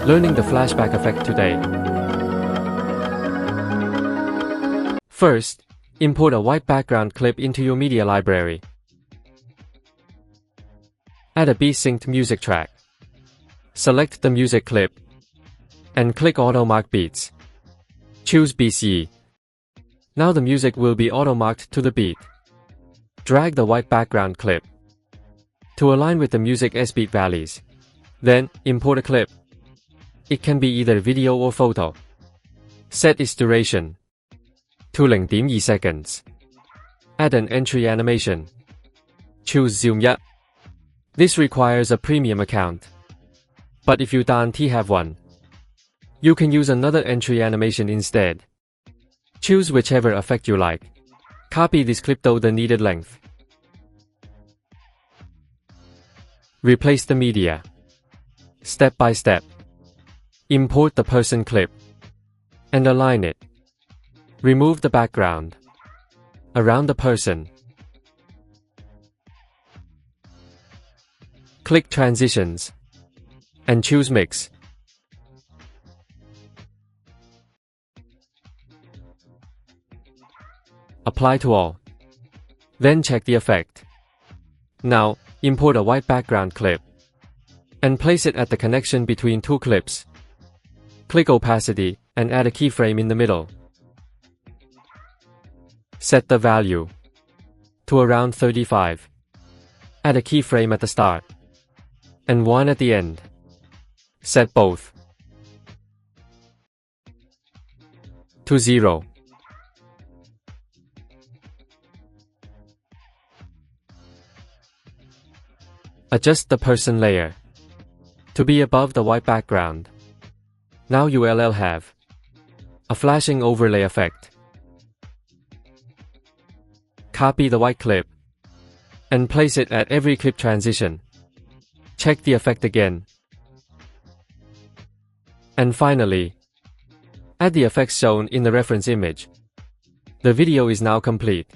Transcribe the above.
Learning the flashback effect today. First, import a white background clip into your media library. Add a beat-synced music track. Select the music clip and click Auto Mark Beats. Choose BCE. Now the music will be auto-marked to the beat. Drag the white background clip to align with the music S-beat values. Then, import a clip. It can be either video or photo. Set its duration to 0.2 seconds. Add an entry animation. Choose Zoom Ya. This requires a premium account. But if you don't have one, you can use another entry animation instead. Choose whichever effect you like. Copy this clip to the needed length. Replace the media. Step by step. Import the person clip and align it. Remove the background around the person. Click Transitions and choose Mix. Apply to all. Then check the effect. Now, import a white background clip and place it at the connection between two clips. Click Opacity and add a keyframe in the middle. Set the value to around 35. Add a keyframe at the start and one at the end. Set both to 0. Adjust the person layer to be above the white background. Now you will have a flashing overlay effect. Copy the white clip and place it at every clip transition. Check the effect again. And finally, add the effects shown in the reference image. The video is now complete.